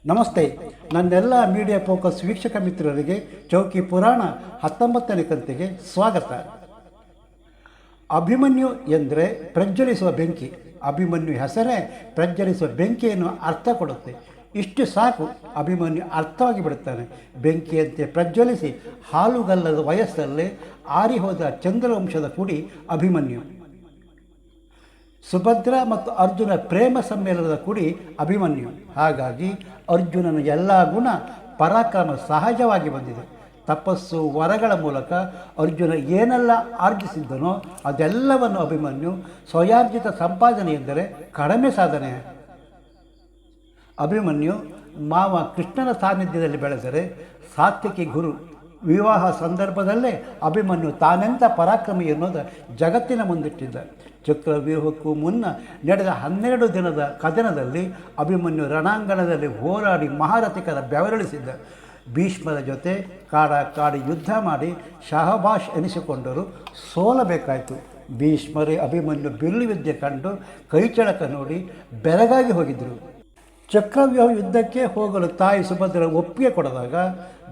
ನಮಸ್ತೆ. ನನ್ನೆಲ್ಲ media focus ವೀಕ್ಷಕ ಮಿತ್ರರಿಗೆ ಚೌಕಿ ಪುರಾಣ 19ನೇ ಕಂತಿಗೆ ಸ್ವಾಗತ. ಅಭಿಮನ್ಯು ಎಂದರೆ ಪ್ರಜ್ವಲಿಸುವ ಬೆಂಕಿ. ಅಭಿಮನ್ಯು ಹೆಸರೇ ಪ್ರಜ್ವಲಿಸುವ ಬೆಂಕಿಯನ್ನು ಅರ್ಥ ಕೊಡುತ್ತೆ. ಇಷ್ಟು ಸಾಕು, ಅಭಿಮನ್ಯು ಅರ್ಥವಾಗಿ ಬಿಡುತ್ತಾನೆ. ಬೆಂಕಿಯಂತೆ ಪ್ರಜ್ವಲಿಸಿ ಹಾಲುಗಲ್ಲದ ವಯಸ್ಸಲ್ಲೇ ಆರಿಹೋದ ಚಂದ್ರವಂಶದ ಕುಡಿ ಅಭಿಮನ್ಯು. ಸುಭದ್ರ ಮತ್ತು ಅರ್ಜುನ ಪ್ರೇಮ ಸಮ್ಮೇಳನದ ಕುಡಿ ಅಭಿಮನ್ಯು. ಹಾಗಾಗಿ ಅರ್ಜುನನ ಎಲ್ಲ ಗುಣ ಪರಾಕ್ರಮ ಸಹಜವಾಗಿ ಬಂದಿದೆ. ತಪಸ್ಸು ವರಗಳ ಮೂಲಕ ಅರ್ಜುನ ಏನೆಲ್ಲ ಆರ್ಜಿಸಿದ್ದನೋ ಅದೆಲ್ಲವನ್ನು ಅಭಿಮನ್ಯು ಸ್ವಯಾರ್ಜಿತ ಸಂಪಾದನೆ ಎಂದರೆ ಕಡಿಮೆ ಸಾಧನೆ. ಅಭಿಮನ್ಯು ಮಾವ ಕೃಷ್ಣನ ಸಾನ್ನಿಧ್ಯದಲ್ಲಿ ಬೆಳೆದರೆ ಸಾತ್ವಿಕಿ ಗುರು. ವಿವಾಹ ಸಂದರ್ಭದಲ್ಲೇ ಅಭಿಮನ್ಯು ತಾನೆಂಥ ಪರಾಕ್ರಮಿ ಎನ್ನುವುದು ಜಗತ್ತಿನ ಮುಂದಿಟ್ಟಿದ್ದ. ಚಕ್ರವ್ಯೂಹಕ್ಕೂ ಮುನ್ನ ನಡೆದ 12 ದಿನದ ಕದನದಲ್ಲಿ ಅಭಿಮನ್ಯು ರಣಾಂಗಣದಲ್ಲಿ ಹೋರಾಡಿ ಮಹಾರಥಿಕರ ಬೆವರಿಳಿಸಿದ್ದ. ಭೀಷ್ಮರ ಜೊತೆ ಕಾಡಿ ಯುದ್ಧ ಮಾಡಿ ಶಹಬಾಷ್ ಎನಿಸಿಕೊಂಡರೂ ಸೋಲಬೇಕಾಯಿತು. ಭೀಷ್ಮರೇ ಅಭಿಮನ್ಯು ಬಿಲ್ಲು ವಿದ್ಯೆ ಕಂಡು ಕೈಚಳಕ ನೋಡಿ ಬೆರಗಾಗಿ ಹೋಗಿದ್ದರು. ಚಕ್ರವ್ಯೂಹ ಯುದ್ಧಕ್ಕೆ ಹೋಗಲು ತಾಯಿ ಸುಭದ್ರ ಒಪ್ಪಿಗೆ ಕೊಡದಾಗ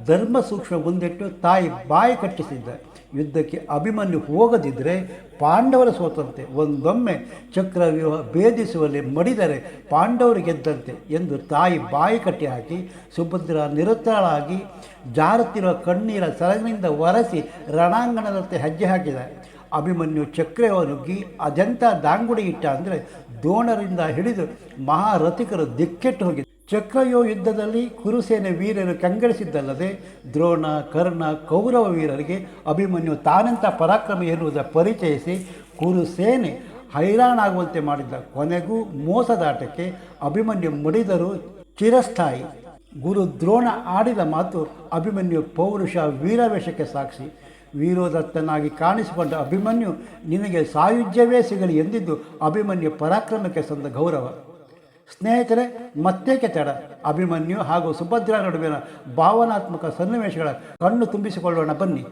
ಧರ್ಮ ಸೂಕ್ಷ್ಮ ಮುಂದಿಟ್ಟು ತಾಯಿ ಬಾಯಿ ಕಟ್ಟಿಸಿದ್ದ. ಯುದ್ಧಕ್ಕೆ ಅಭಿಮನ್ಯು ಹೋಗದಿದ್ದರೆ ಪಾಂಡವರ ಸೋತಂತೆ, ಒಂದೊಮ್ಮೆ ಚಕ್ರವ್ಯೂಹ ಭೇದಿಸುವಲ್ಲಿ ಮಡಿದರೆ ಪಾಂಡವರು ಗೆದ್ದಂತೆ ಎಂದು ತಾಯಿ ಬಾಯಿ ಕಟ್ಟಿ ಹಾಕಿ ಸುಭದ್ರ ನಿರುತ್ತರಾಗಿ ಜಾರುತ್ತಿರುವ ಕಣ್ಣೀರ ಸರಗಿನಿಂದ ಒರೆಸಿ ರಣಾಂಗಣದಂತೆ ಹೆಜ್ಜೆ ಹಾಕಿದ. ಅಭಿಮನ್ಯು ಚಕ್ರವ್ಯೂಹ ನುಗ್ಗಿ ಅದೆಂಥ ದಾಂಗುಡಿ ಇಟ್ಟ ಅಂದರೆ ದ್ರೋಣರಿಂದ ಹಿಡಿದು ಮಹಾರಥಿಕರು ದಿಕ್ಕೆಟ್ಟು ಹೋಗಿದ್ದರು. ಚಕ್ರವ್ಯೂಹ ಯುದ್ಧದಲ್ಲಿ ಕುರುಸೇನೆ ವೀರರು ಕಂಗೆಡಿಸಿದ್ದಲ್ಲದೆ ದ್ರೋಣ, ಕರ್ಣ, ಕೌರವ ವೀರರಿಗೆ ಅಭಿಮನ್ಯು ತಾನೆಂಥ ಪರಾಕ್ರಮ ಎನ್ನುವುದ ಪರಿಚಯಿಸಿ ಕುರುಸೇನೆ ಹೈರಾಣಾಗುವಂತೆ ಮಾಡಿದ್ದ. ಕೊನೆಗೂ ಮೋಸದಾಟಕ್ಕೆ ಅಭಿಮನ್ಯು ಮಡಿದರೂ ಚಿರಸ್ಥಾಯಿ. ಗುರು ದ್ರೋಣ ಆಡಿದ ಮಾತು ಅಭಿಮನ್ಯು ಪೌರುಷ ವೀರವೇಷಕ್ಕೆ ಸಾಕ್ಷಿ. ವೀರೋದತ್ತನಾಗಿ ಕಾಣಿಸಿಕೊಂಡ ಅಭಿಮನ್ಯು ನಿನಗೆ ಸಾಯುಜ್ಯವೇ ಸಿಗಲಿ ಎಂದಿದ್ದು ಅಭಿಮನ್ಯು ಪರಾಕ್ರಮಕ್ಕೆ ಸಂದ ಗೌರವ. ಸ್ನೇಹಿತರೆ, ಮತ್ತೇಕೆ ತಡ? ಅಭಿಮನ್ಯು ಹಾಗೂ ಸುಭದ್ರ ನಡುವಿನ ಭಾವನಾತ್ಮಕ ಸನ್ನಿವೇಶಗಳ ಕಣ್ಣು ತುಂಬಿಸಿಕೊಳ್ಳೋಣ ಬನ್ನಿ.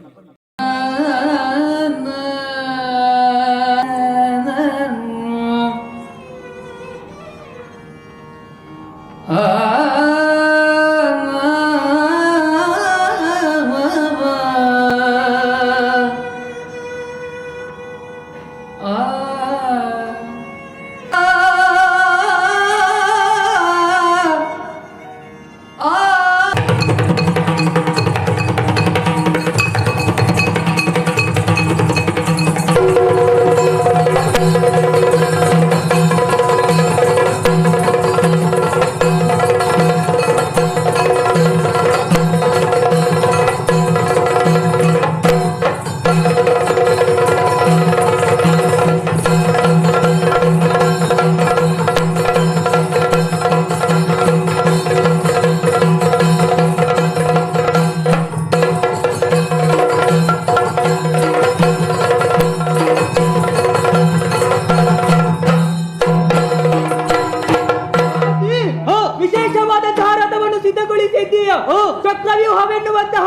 ಚಕ್ರವ್ಯೂಹವೆನ್ನುವಂತಹ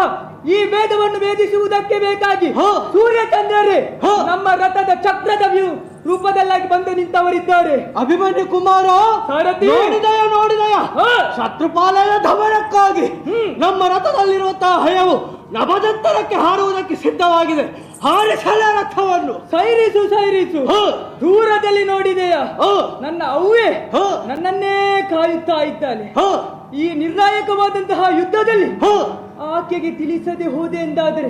ಈ ವೇದವನ್ನು ವೇದಿಸುವುದಕ್ಕೆ ಬೇಕಾಗಿ ಸೂರ್ಯಚಂದ್ರರೇ ನಮ್ಮ ರಥದ ಚಕ್ರದ ರೂಪದಲ್ಲಾಗಿ ಬಂದು ನಿಂತವರಿದ್ದಾರೆ. ಅಭಿಮನ್ಯು ಕುಮಾರ, ನೋಡಿದಯ ಶತ್ರುಪಾಲಯ ಧಮನಕ್ಕಾಗಿ ನಮ್ಮ ರಥದಲ್ಲಿರುವಂತಹ ಹಯವು ನಭಜಂತರಕ್ಕೆ ಹಾರುವುದಕ್ಕೆ ಸಿದ್ಧವಾಗಿದೆ. ಹಾರಿಸಲ ರಥವನ್ನು. ಸೈರಿಸು ದೂರದಲ್ಲಿ ನೋಡಿದೆಯಾ? ನನ್ನ ಅವ್ವೆ ನನ್ನನ್ನೇ ಕಾಯುತ್ತಾ ಇದ್ದಾಳೆ. ಈ ನಿರ್ಣಾಯಕವಾದಂತಹ ಯುದ್ಧದಲ್ಲಿ ಆಕೆಗೆ ತಿಳಿಸದೆ ಹೋದೆ ಎಂದಾದರೆ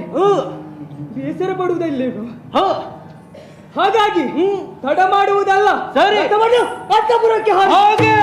ಬೇಸರ ಪಡುವುದಿಲ್ಲೇನು? ಹಾಗಾಗಿ ತಡ ಮಾಡುವುದಲ್ಲ, ಸರಿ ಅಂತಪುರಕ್ಕೆ ಹಾಗೆ.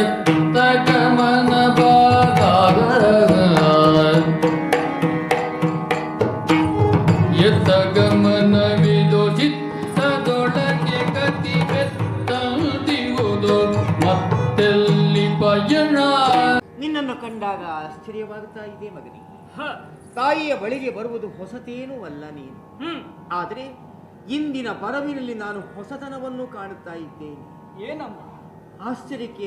ಎತ್ತ ಗಮನ ಬಾಗ ಎತ್ತ ಗಮನವಿದು ಚಿತ್ತದೊಳಗೆ ಗತಿ ಬೆತ್ತಂದಿರುವುದು ಮತ್ತೆಲ್ಲಿ ಪಯಣ. ನಿನ್ನನ್ನು ಕಂಡಾಗ ಆಶ್ಚರ್ಯವಾಗುತ್ತಾ ಇದೆ ಮಗನೇ. ತಾಯಿಯ ಬಳಿಗೆ ಬರುವುದು ಹೊಸತೇನೂ ಅಲ್ಲ ನೀನು. ಆದರೆ ಇಂದಿನ ಪರವಿನಲ್ಲಿ ನಾನು ಹೊಸತನವನ್ನು ಕಾಣುತ್ತಾ ಇದ್ದೇನೆ. ಏನಮ್ಮ? ಆಶ್ಚರ್ಯಕ್ಕೆ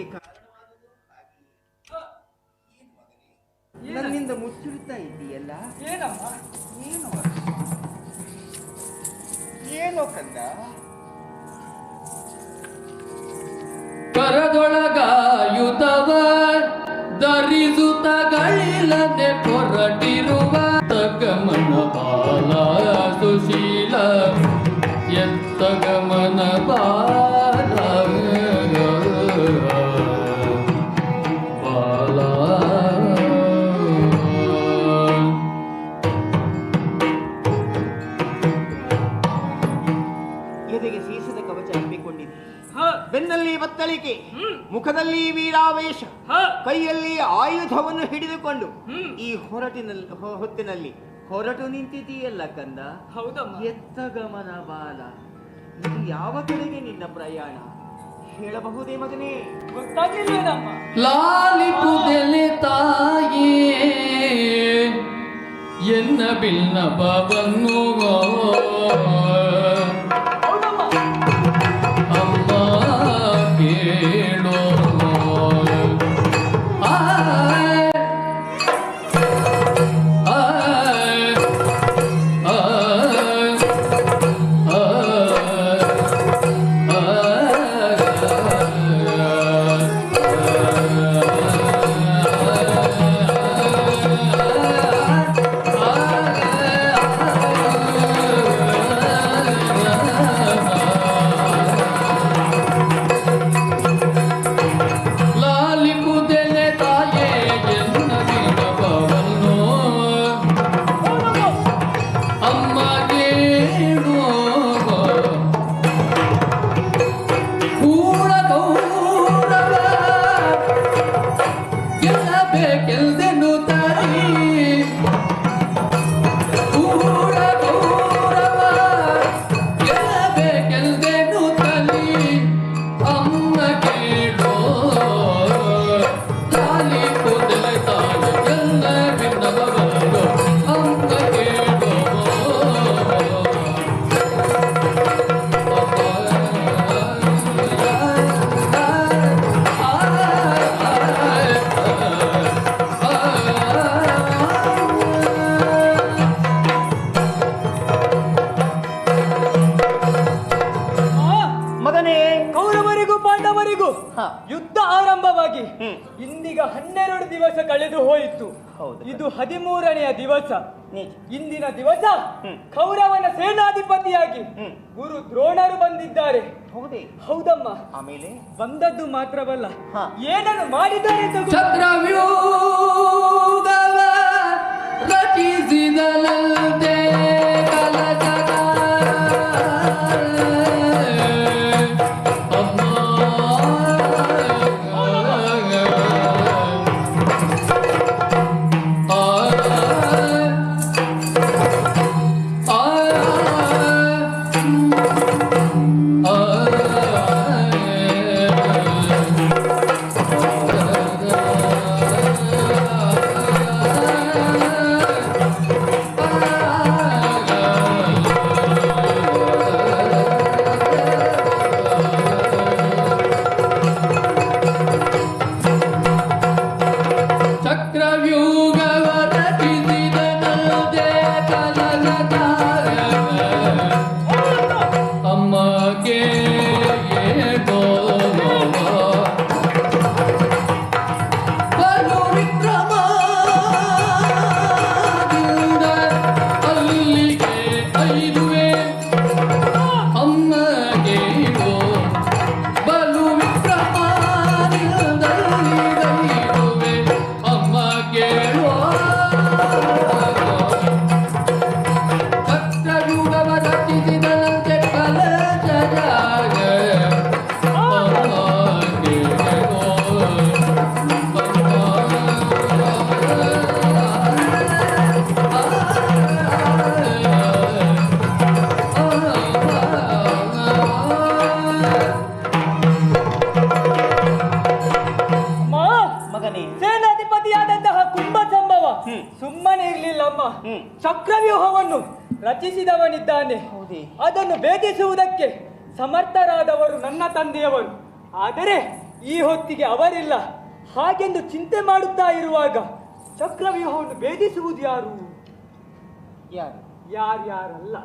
ನನ್ನಿಂದ ಮುಚ್ಚಿಡುತ್ತಾ ಇದ್ದೀಯಲ್ಲ. ಏನಮ್ಮ? ಏನೋ ಕಂದ. ಕರದೊಳಗಾಯುಧವ ಧರಿಸುತ್ತಗಳಿಲ್ಲದೆ ಹೊರಟಿರುವ ತಗಮನ ಬಾಲ ಸುಶೀಲ ಎತ್ತ ಗಮನ ಬಾಲ ಬಾಲ. ಎದೆಗೆ ಸೀಸದ ಕವಚ ಹಬ್ಬಿಕೊಂಡಿದೆ, ಬೆನ್ನಲ್ಲಿ ಬತ್ತಳಿಕೆ, ಮುಖದಲ್ಲಿ ವೀರಾವೇಶ, ಕೈಯಲ್ಲಿ ಆಯುಧವನ್ನು ಹಿಡಿದುಕೊಂಡು ಈ ಹೊತ್ತಿನಲ್ಲಿ ಹೊರಟು ನಿಂತಿದೆಯಲ್ಲ ಕಂದ. ಹೌದಮ್ಮ. ಎತ್ತ ಗಮನ ಬಾಲ. ಇದು ಯಾವ ಕಡೆಗೆ ನಿನ್ನ ಪ್ರಯಾಣ ಹೇಳಬಹುದೇ ಮಗನೇ? ಗೊತ್ತಾಗ್ಲಿಲ್ವೇನಮ್ಮ? ಲಾಲಿಪುದೆಲೆ ತಾಯೇ ಎನ್ನ ಬಿಲ್ನಪವನ್ನು ಅಮ್ಮ ಕೇಳೋ. ಯುದ್ಧ ಆರಂಭವಾಗಿ ಇಂದಿಗ 12 ದಿವಸ ಕಳೆದು ಹೋಯಿತು. ಇದು 13ನೆಯ ದಿವಸ. ಇಂದಿನ ದಿವಸ ಕೌರವನ ಸೇನಾಧಿಪತಿಯಾಗಿ ಗುರು ದ್ರೋಣರು ಬಂದಿದ್ದಾರೆ. ಹೌದಮ್ಮ. ಆಮೇಲೆ ಬಂದದ್ದು ಮಾತ್ರವಲ್ಲ, ಏನನ್ನು ಮಾಡಿದ್ದಾರೆ ಚಕ್ರವ್ಯೂಹವ ರಚಿಸಿದಲಂತೆ ರಚಿಸಿದವನಿದ್ದಾನೆ. ಹೌದೇ? ಅದನ್ನು ಭೇದಿಸುವುದಕ್ಕೆ ಸಮರ್ಥರಾದವರು ನನ್ನ ತಂದೆಯವರು. ಆದರೆ ಈ ಹೊತ್ತಿಗೆ ಅವರಿಲ್ಲ. ಹಾಗೆಂದು ಚಿಂತೆ ಮಾಡುತ್ತಾ ಇರುವಾಗ ಚಕ್ರವ್ಯೂಹವನ್ನು ಭೇದಿಸುವುದು ಯಾರು? ಯಾರ್ಯಾರಲ್ಲ,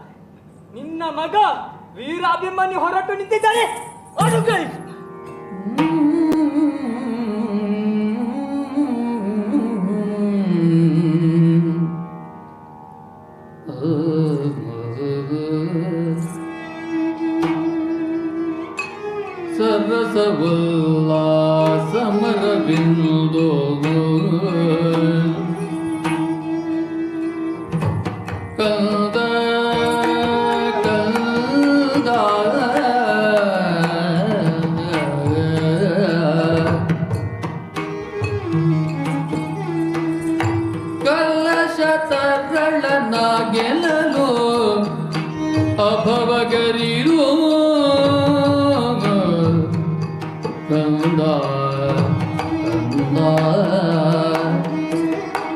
ನಿನ್ನ ಮಗ ವೀರಾಭಿಮನ್ಯು ಹೊರಟು ನಿಂತಿದ್ದಾನೆ. ಅನುಗ್ರಹಿಸು. ಸರಸವಲ್ಲಾಸಮರವಿಂದೋ ಕಂದ ಕಂದ ಕಲಶ ತರಳನ ಗೆಲ್ಲಲು ಅಭವಗರಿರು ಕಂದ ಕಂದ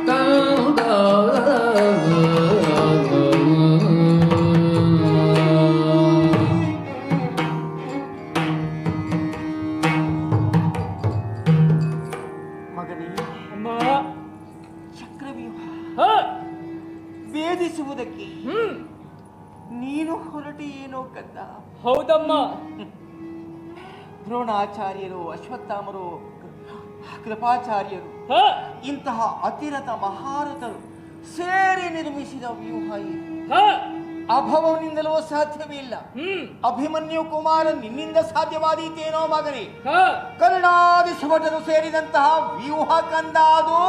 ಕಂದ ಮಗನೇ, ಅಮ್ಮ, ಚಕ್ರವ್ಯೂಹ ಹ, ಭೇದಿಸುವುದಕ್ಕೆ ನೀನು ಹೊರಟು ಏನೋ ಕಂದ. ಹೌದಮ್ಮ. ದ್ರೋಣಾಚಾರ್ಯರು, ಅಶ್ವತ್ಥಾಮರು, ಕೃಪಾಚಾರ್ಯರು, ಹ, ಇಂತಹ ಅತಿರಥ ಮಹಾರಥರು ಸೇರಿ ನಿರ್ಮಿಸಿದ ವ್ಯೂಹ ಇದು. ಹ, ಅಭವನಿಂದಲೂ ಸಾಧ್ಯವಿಲ್ಲ. ಅಭಿಮನ್ಯು ಕುಮಾರ ನಿನ್ನಿಂದ ಸಾಧ್ಯವಾದೀತೇನೋ ಮಗನೇ. ಹ. ಕರುಣಾದಿ ಸುಭಟರು ಸೇರಿದಂತಹ ವ್ಯೂಹ ಕಂದ ಅದು.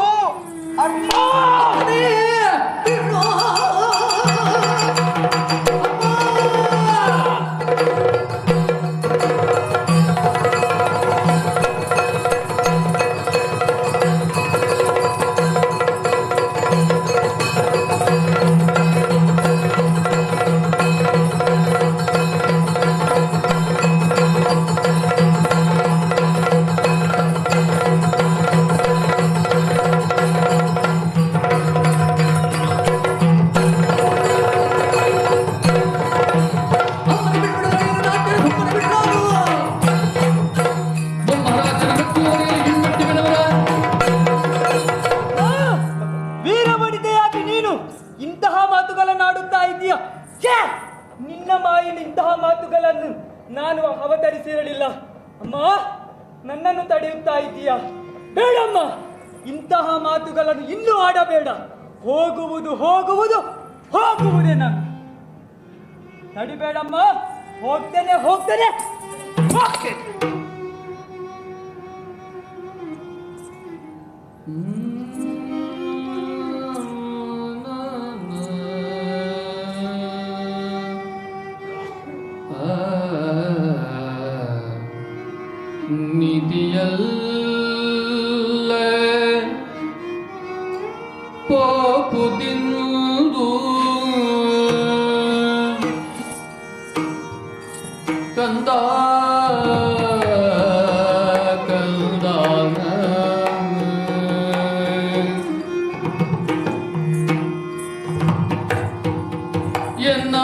ವೀರವನಿತೆಯಾಗಿ ನೀನು ಇಂತಹ ಮಾತುಗಳನ್ನಾಡುತ್ತಾ ಇದೀಯ. ಛೇ! ನಿನ್ನ ಮಾಯಲ್ಲಿ ಇಂತಹ ಮಾತುಗಳನ್ನು ನಾನು ಅವತರಿಸಿರಲಿಲ್ಲ. ಅಮ್ಮ, ನನ್ನನ್ನು ತಡೆಯುತ್ತಾ ಇದ್ದೀಯ? ಬೇಡಮ್ಮ, ಇಂತಹ ಮಾತುಗಳನ್ನು ಇನ್ನೂ ಆಡಬೇಡ. ಹೋಗುವುದು ಹೋಗುವುದು ಹೋಗುವುದೇ ನಾನು. ತಡಿಬೇಡಮ್ಮ, ಹೋಗ್ತೇನೆ ಹೋಗ್ತೇನೆ ಹೋಗ್ತೇನೆ. ನಿಧಿಯಲ್ಲ ಪೋಪುದಿಂದು ಕಂದ ಕಂದ ಎನ್ನ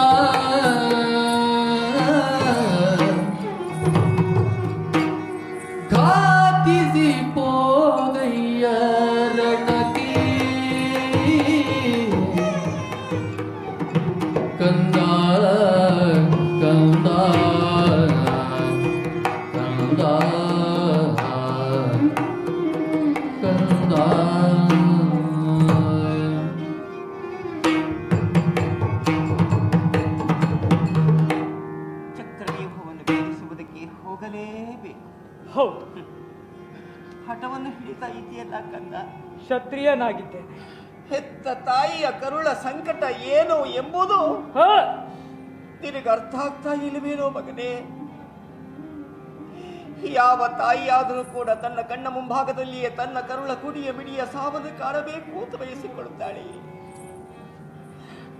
ಘಾತಿಸಿ ಪೋಗಯ್ಯ ರಣಕಿ ಕಂದ ಕಂದ ಕಂದ ಕಂದ ಚಕ್ರವ್ಯೂಹವನ್ನು ಭೇದಿಸುವುದಕ್ಕೆ ಹೋಗಲೇಬೇಕು. ಹೌದು, ಹಠವನ್ನು ಹಿಡಿತಾ ಇದೆಯಲ್ಲ ಕಂದ. ಕ್ಷತ್ರಿಯನಾಗಿದ್ದೇನೆ. ಹೆತ್ತ ತಾಯಿಯ ಕರುಳ ಸಂಕಟ ಏನು ಎಂಬುದು ಹ, ನಿನಗೆ ಅರ್ಥ ಆಗ್ತಾ ಇಲ್ಲವೇನೋ ಮಗನೇ. ಯಾವ ತಾಯಿಯಾದರೂ ಕೂಡ ತನ್ನ ಕಣ್ಣ ಮುಂಭಾಗದಲ್ಲಿಯೇ ತನ್ನ ಕರುಳ ಕುಡಿಯ ಮಿಡಿಯ ಸಾವನ್ನು ಕಾಣಬೇಕು ಅಂತ ಬಯಸಿಕೊಳ್ಳುತ್ತಾಳೆ.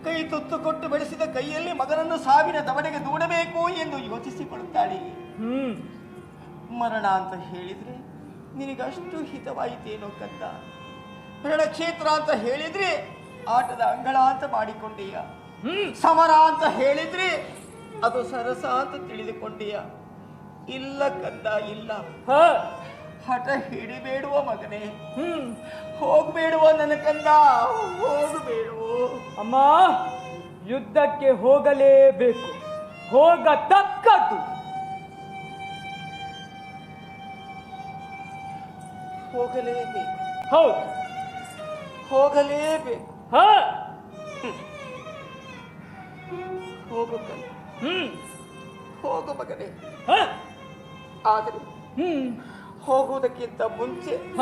ಕೈ ತುತ್ತು ಕೊಟ್ಟು ಬೆಳೆಸಿದ ಕೈಯಲ್ಲಿ ಮಗನನ್ನು ಸಾವಿನ ದವಡೆಗೆ ದೂಡಬೇಕು ಎಂದು ಯೋಚಿಸಿಕೊಳ್ಳುತ್ತಾಳೆ. ಮರಣ ಅಂತ ಹೇಳಿದ್ರೆ ನಿನಗಷ್ಟು ಹಿತವಾಯಿತೇನೋ ಕಂದ. ರಣಕ್ಷೇತ್ರ ಅಂತ ಹೇಳಿದ್ರೆ ಆಟದ ಅಂಗಳ ಅಂತ ಮಾಡಿಕೊಂಡೆಯ. ಸಮರ ಅಂತ ಹೇಳಿದ್ರೆ ಅದು ಸರಸ ಅಂತ ತಿಳಿದುಕೊಂಡೀಯ? ಇಲ್ಲ ಕಂದ, ಇಲ್ಲ. ಹ ಹಠ ಹಿಡಿಬೇಡುವ ಮಗನೇ, ಹೋಗ್ಬೇಡುವ ನನ್ನ ಕಂದ, ಹೋಗಬೇಡುವ. ಅಮ್ಮ, ಯುದ್ಧಕ್ಕೆ ಹೋಗಲೇಬೇಕು, ಹೋಗತಕ್ಕದ್ದು. ಹೋಗಲೇಬೇಕು, ಹೌದು. ಹೋಗಲೇಬೇಕು. ಹ ಹೋಗು ಕಂದ, ಹೋಗು ಮಗನೇ. ಹ ಆದರೆ ಹೋಗುವುದಕ್ಕಿಂತ ಮುಂಚೆ ಹ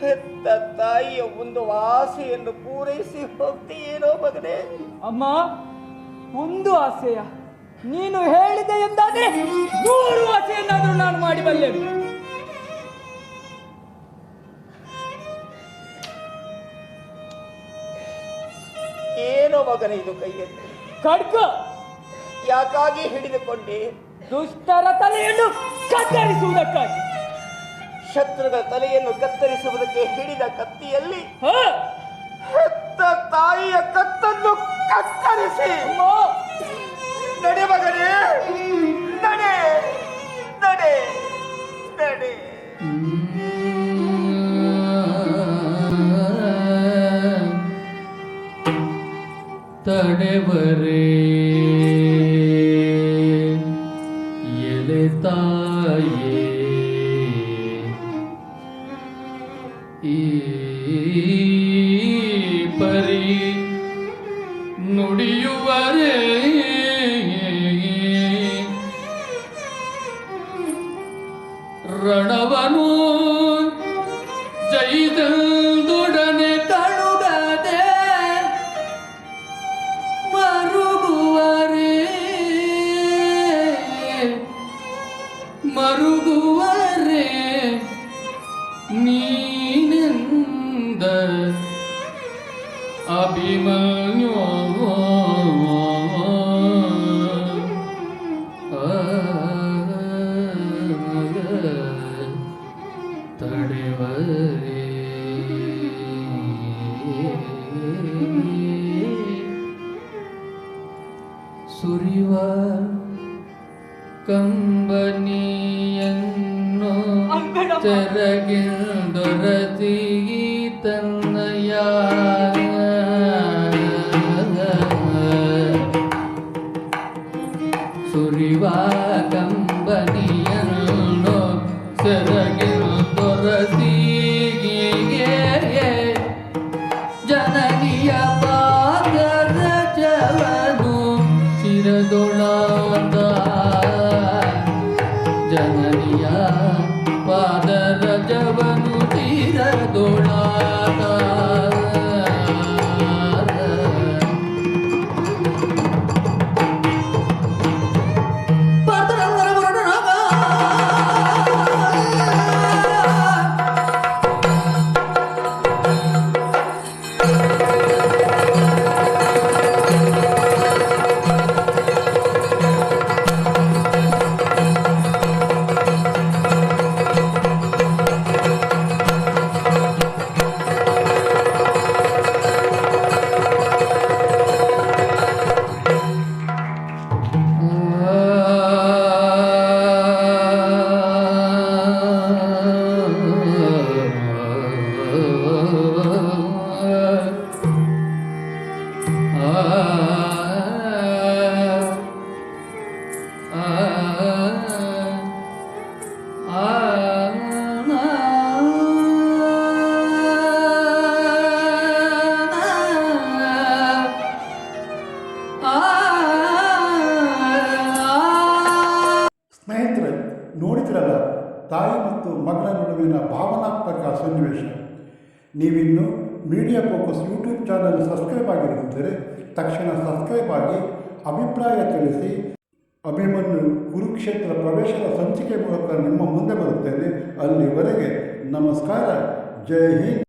ಹೆತ್ತ ತಾಯಿಯ ಒಂದು ಆಸೆಯನ್ನು ಪೂರೈಸಿ ಹೋಗ್ತೀಯೇನೋ ಮಗನೇ? ಅಮ್ಮ, ಒಂದು ಆಸೆಯ? ನೀನು ಹೇಳಿದೆ ಎಂದಾದ್ರೆ 100 ಆಸೆಯನ್ನಾದರೂ ನಾನು ಮಾಡಿಬಲ್ಲೆ. ಏನೋ ಮಗನೇ ಇದು ಕೈಯಲ್ಲಿ? ಖಡ್ಗ. ಯಾಕಾಗಿ ಹಿಡಿದುಕೊಂಡೆ? ದುಷ್ಟರ ತಲೆಯನ್ನು ಕತ್ತರಿಸುವುದಕ್ಕಾಗಿ. ಶತ್ರುಗಳ ತಲೆಯನ್ನು ಕತ್ತರಿಸುವುದಕ್ಕೆ ಹಿಡಿದ ಕತ್ತಿಯಲ್ಲಿ ಹ ಹೆತ್ತ ತಾಯಿಯ ಕತ್ತನ್ನು ಕತ್ತರಿಸಿ. ನಡೆ ಮಗನೇ, ನಡೆ ನಡೆ ನಡೆ. ತಡೆವರೇ ಎಲೆ ತಾಯೇ, ಈ ಪರಿ ನುಡಿಯುವರೇ ರಣವನು ಜೈದೊಡನೆ ಕಳುಗದೆ ಮರುಗುವರೇ ಮರುಗುವರೇ ನೀನೆಂದ ಅಭಿಮನ್ಯೋ ತಡೆವರೇ ಸುರಿವ ಕಂಬನಿಯನ್ನು ತೆರಗಿಂದೊರತಿ ತನ್ನಯ ಸುರಿವ ಕಂಬನಿಯನ್ನು ತೆರಗಿಂದೊರತಿ ಜನನಿಯ ಪಾದರ ಜವನು ಚಿರದೊಳಾದ ಜನನಿಯ ಪಾದರ ಜವನು ಚಿರದೊಳಾದ ಸ್ನೇಹಿತರೆ, ನೋಡಿದ್ರಲ್ಲ ತಾಯಿ ಮತ್ತು ಮಗಳ ನಡುವಿನ ಭಾವನಾತ್ಮಕ ಸನ್ನಿವೇಶ. ನೀವಿನ್ನು Media Focus YouTube channel subscribe ಆಗಿರದಿದ್ದರೆ ತಕ್ಷಣ ಸಬ್ಸ್ಕ್ರೈಬ್ ಆಗಿ ಅಭಿಪ್ರಾಯ ತಿಳಿಸಿ. ಅಭಿಮನ್ಯು ಕುರುಕ್ಷೇತ್ರ ಪ್ರವೇಶದ ಸಂಚಿಕೆ ಮೂಲಕ ನಿಮ್ಮ ಮುಂದೆ ಬರುತ್ತೇನೆ. ಅಲ್ಲಿವರೆಗೆ ನಮಸ್ಕಾರ. ಜೈ ಹಿಂದ್.